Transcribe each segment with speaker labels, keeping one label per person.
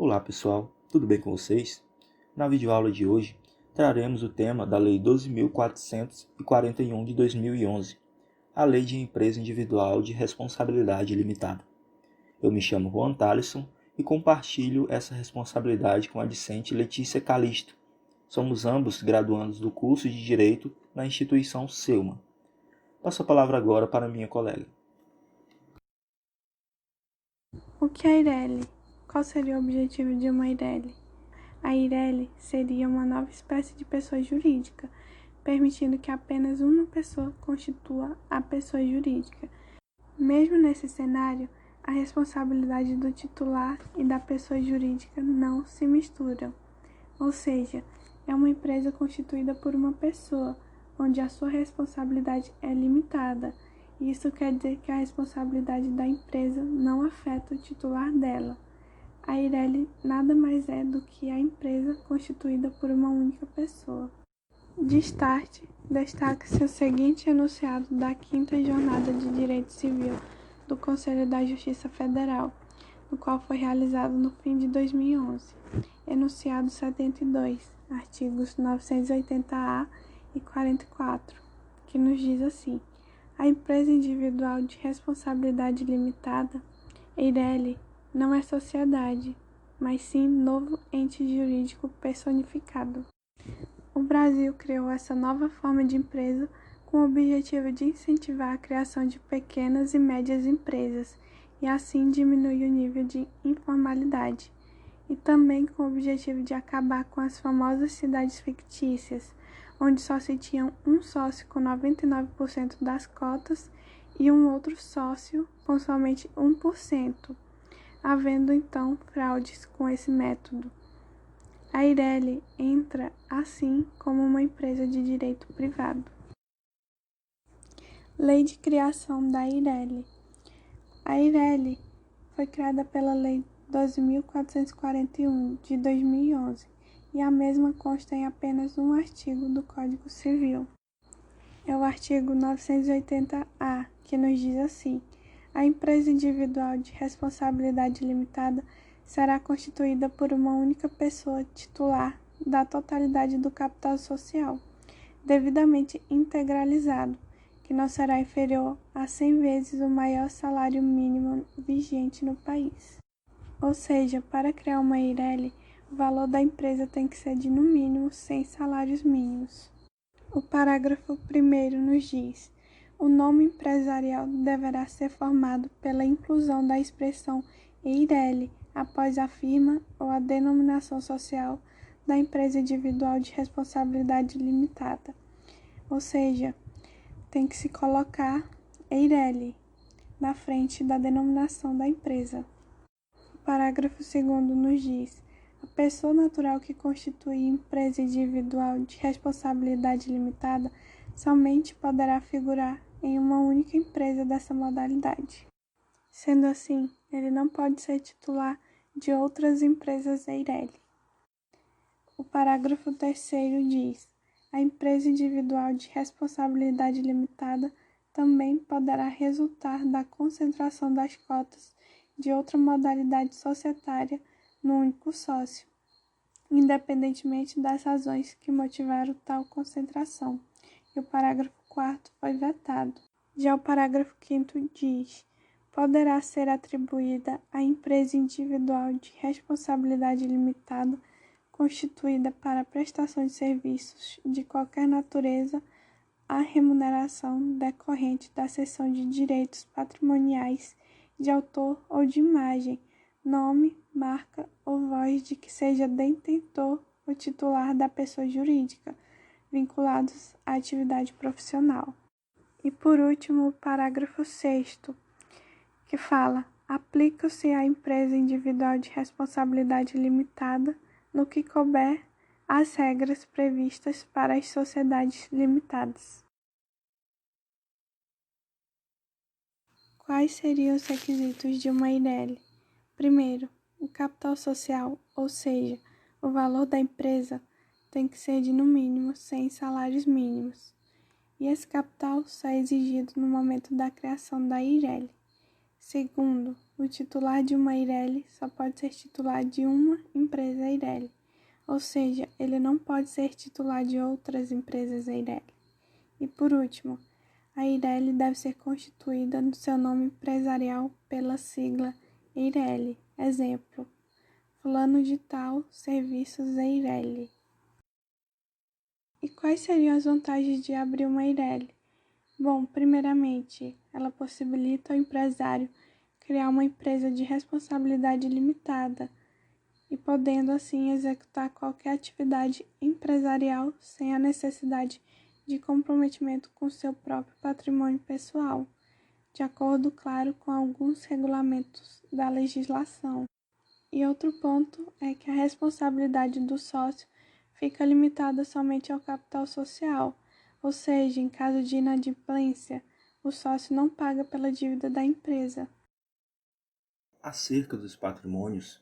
Speaker 1: Olá pessoal, tudo bem com vocês? Na videoaula de hoje, traremos o tema da Lei 12.441 de 2011, a Lei de Empresa Individual de Responsabilidade Limitada. Eu me chamo Juan Thalisson e compartilho essa responsabilidade com a discente Letícia Calisto. Somos ambos graduandos do curso de Direito na instituição Selma. Passo a palavra agora para minha colega.
Speaker 2: O que é a Eireli? Qual seria o objetivo de uma Eireli? A Eireli seria uma nova espécie de pessoa jurídica, permitindo que apenas uma pessoa constitua a pessoa jurídica. Mesmo nesse cenário, a responsabilidade do titular e da pessoa jurídica não se misturam. Ou seja, é uma empresa constituída por uma pessoa, onde a sua responsabilidade é limitada. Isso quer dizer que a responsabilidade da empresa não afeta o titular dela. A Eireli nada mais é do que a empresa constituída por uma única pessoa. De start, destaca-se o seguinte enunciado da 5ª Jornada de Direito Civil do Conselho da Justiça Federal, no qual foi realizado no fim de 2011. Enunciado 72, artigos 980-A e 44, que nos diz assim: a empresa individual de responsabilidade limitada, Eireli, não é sociedade, mas sim novo ente jurídico personificado. O Brasil criou essa nova forma de empresa com o objetivo de incentivar a criação de pequenas e médias empresas e assim diminuir o nível de informalidade, e também com o objetivo de acabar com as famosas cidades fictícias, onde só se tinha um sócio com 99% das cotas e um outro sócio com somente 1%, havendo então fraudes com esse método. A Eireli entra assim como uma empresa de direito privado. Lei de criação da Eireli. A Eireli foi criada pela Lei 12.441 de 2011 e a mesma consta em apenas um artigo do Código Civil. É o artigo 980-A, que nos diz assim: a empresa individual de responsabilidade limitada será constituída por uma única pessoa titular da totalidade do capital social, devidamente integralizado, que não será inferior a 100 vezes o maior salário mínimo vigente no país. Ou seja, para criar uma Eireli, o valor da empresa tem que ser de no mínimo 100 salários mínimos. O parágrafo 1º nos diz: o nome empresarial deverá ser formado pela inclusão da expressão Eireli após a firma ou a denominação social da empresa individual de responsabilidade limitada. Ou seja, tem que se colocar Eireli na frente da denominação da empresa. O parágrafo 2º nos diz: a pessoa natural que constitui empresa individual de responsabilidade limitada somente poderá figurar em uma única empresa dessa modalidade. Sendo assim, ele não pode ser titular de outras empresas Eireli. O parágrafo 3º diz: a empresa individual de responsabilidade limitada também poderá resultar da concentração das cotas de outra modalidade societária no único sócio, independentemente das razões que motivaram tal concentração. E o parágrafo 4º foi vetado. Já o parágrafo 5º diz: poderá ser atribuída à empresa individual de responsabilidade limitada constituída para prestação de serviços de qualquer natureza a remuneração decorrente da cessão de direitos patrimoniais de autor ou de imagem, nome, marca ou voz de que seja detentor ou titular da pessoa jurídica, vinculados à atividade profissional. E por último, o parágrafo 6º, que fala: aplica-se à empresa individual de responsabilidade limitada no que couber as regras previstas para as sociedades limitadas. Quais seriam os requisitos de uma Eireli? Primeiro, o capital social, ou seja, o valor da empresa, tem que ser de no mínimo 100 salários mínimos. E esse capital só é exigido no momento da criação da Eireli. Segundo, o titular de uma Eireli só pode ser titular de uma empresa Eireli, ou seja, ele não pode ser titular de outras empresas Eireli. E por último, a Eireli deve ser constituída no seu nome empresarial pela sigla Eireli. Exemplo, fulano de tal, serviços Eireli. E quais seriam as vantagens de abrir uma Eireli? Bom, primeiramente, ela possibilita ao empresário criar uma empresa de responsabilidade limitada e podendo assim executar qualquer atividade empresarial sem a necessidade de comprometimento com seu próprio patrimônio pessoal, de acordo, claro, com alguns regulamentos da legislação. E outro ponto é que a responsabilidade do sócio fica limitada somente ao capital social, ou seja, em caso de inadimplência, o sócio não paga pela dívida da empresa.
Speaker 1: Acerca dos patrimônios,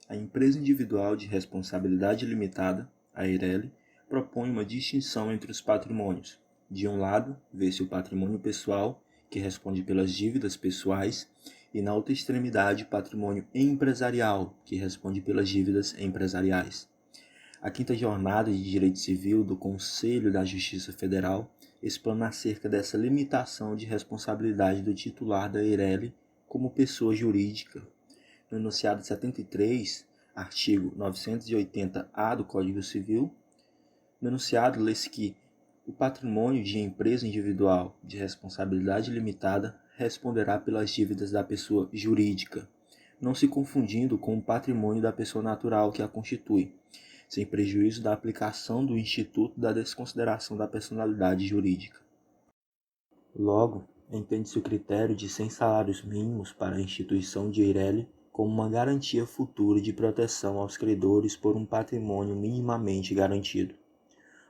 Speaker 1: a empresa individual de responsabilidade limitada, a Eireli, propõe uma distinção entre os patrimônios. De um lado, vê-se o patrimônio pessoal, que responde pelas dívidas pessoais, e na outra extremidade, o patrimônio empresarial, que responde pelas dívidas empresariais. A quinta jornada de Direito Civil do Conselho da Justiça Federal explana acerca dessa limitação de responsabilidade do titular da Eireli como pessoa jurídica. No enunciado 73, artigo 980-A do Código Civil, no enunciado lê-se que o patrimônio de empresa individual de responsabilidade limitada responderá pelas dívidas da pessoa jurídica, não se confundindo com o patrimônio da pessoa natural que a constitui, sem prejuízo da aplicação do Instituto da Desconsideração da Personalidade Jurídica. Logo, entende-se o critério de 100 salários mínimos para a instituição de Eireli como uma garantia futura de proteção aos credores por um patrimônio minimamente garantido.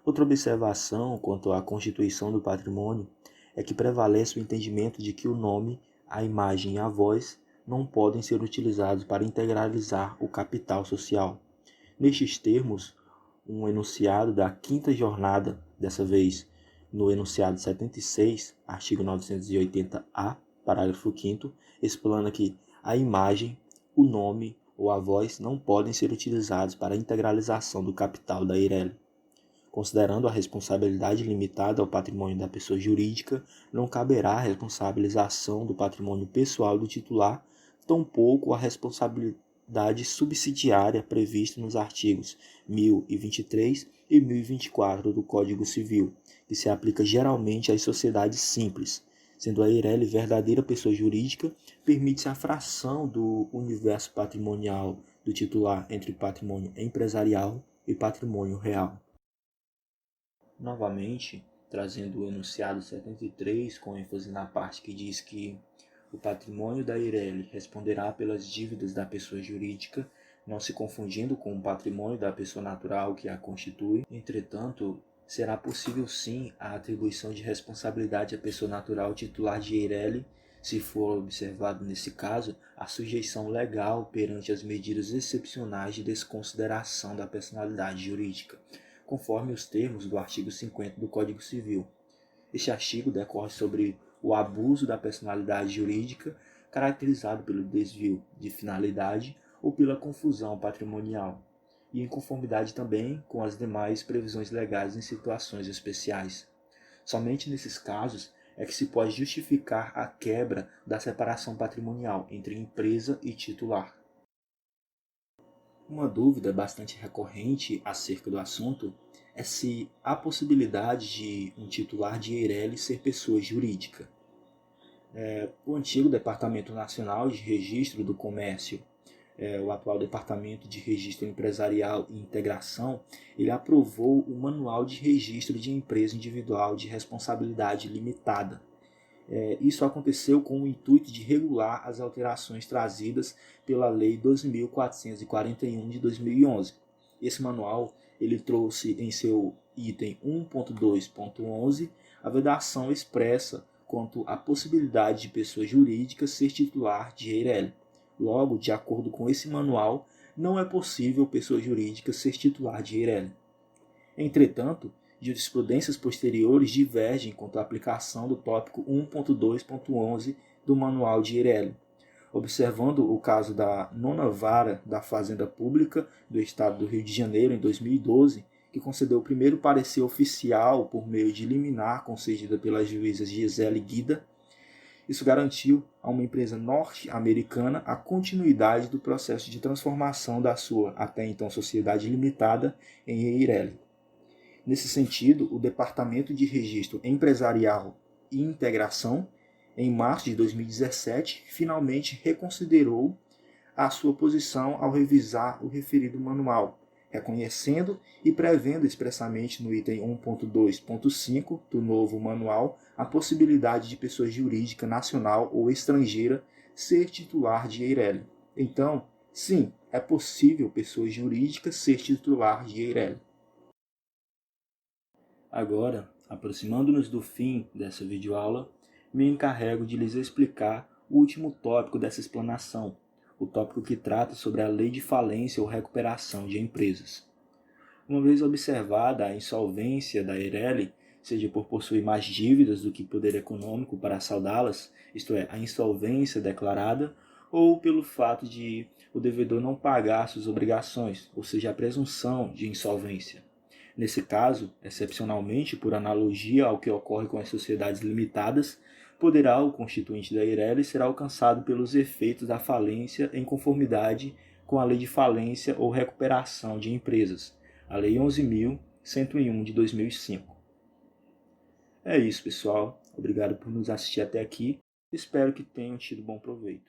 Speaker 1: Outra observação quanto à constituição do patrimônio é que prevalece o entendimento de que o nome, a imagem e a voz não podem ser utilizados para integralizar o capital social. Nestes termos, um enunciado da quinta jornada, dessa vez no enunciado 76, artigo 980-A, parágrafo 5º, explana que a imagem, o nome ou a voz não podem ser utilizados para a integralização do capital da Eireli. Considerando a responsabilidade limitada ao patrimônio da pessoa jurídica, não caberá a responsabilização do patrimônio pessoal do titular, tampouco a responsabilidade subsidiária prevista nos artigos 1023 e 1024 do Código Civil, que se aplica geralmente às sociedades simples. Sendo a Eireli verdadeira pessoa jurídica, permite-se a fração do universo patrimonial do titular entre patrimônio empresarial e patrimônio real. Novamente, trazendo o enunciado 73, com ênfase na parte que diz que o patrimônio da Eireli responderá pelas dívidas da pessoa jurídica, não se confundindo com o patrimônio da pessoa natural que a constitui. Entretanto, será possível sim a atribuição de responsabilidade à pessoa natural titular de Eireli, se for observado nesse caso a sujeição legal perante as medidas excepcionais de desconsideração da personalidade jurídica, conforme os termos do artigo 50 do Código Civil. Este artigo decorre sobre o abuso da personalidade jurídica, caracterizado pelo desvio de finalidade ou pela confusão patrimonial, e em conformidade também com as demais previsões legais em situações especiais. Somente nesses casos é que se pode justificar a quebra da separação patrimonial entre empresa e titular. Uma dúvida bastante recorrente acerca do assunto é se há possibilidade de um titular de Eireli ser pessoa jurídica. O antigo Departamento Nacional de Registro do Comércio, o atual Departamento de Registro Empresarial e Integração, ele aprovou o Manual de Registro de Empresa Individual de Responsabilidade Limitada. Isso aconteceu com o intuito de regular as alterações trazidas pela Lei 2.441 de 2011. Esse manual ele trouxe em seu item 1.2.11 a vedação expressa quanto à possibilidade de pessoa jurídica ser titular de Eireli. Logo, de acordo com esse manual, não é possível pessoa jurídica ser titular de Eireli. Entretanto, jurisprudências posteriores divergem quanto à aplicação do tópico 1.2.11 do Manual de Eireli. observando o caso da nona vara da Fazenda Pública do Estado do Rio de Janeiro, em 2012, que concedeu o primeiro parecer oficial por meio de liminar concedida pela juíza Gisele Guida. Isso garantiu a uma empresa norte-americana a continuidade do processo de transformação da sua, até então, sociedade limitada em Eireli. Nesse sentido, o Departamento de Registro Empresarial e Integração, em março de 2017, finalmente reconsiderou a sua posição ao revisar o referido manual, reconhecendo e prevendo expressamente no item 1.2.5 do novo manual a possibilidade de pessoa jurídica nacional ou estrangeira ser titular de Eireli. Então, sim, é possível pessoa jurídica ser titular de Eireli. Agora, aproximando-nos do fim dessa videoaula, me encarrego de lhes explicar o último tópico dessa explanação, o tópico que trata sobre a lei de falência ou recuperação de empresas. Uma vez observada a insolvência da Eireli, seja por possuir mais dívidas do que poder econômico para saldá-las, isto é, a insolvência declarada, ou pelo fato de o devedor não pagar suas obrigações, ou seja, a presunção de insolvência. Nesse caso, excepcionalmente por analogia ao que ocorre com as sociedades limitadas, poderá o constituinte da Eireli ser alcançado pelos efeitos da falência em conformidade com a Lei de Falência ou Recuperação de Empresas, a Lei 11.101 de 2005. É isso, pessoal. Obrigado por nos assistir até aqui. Espero que tenham tido bom proveito.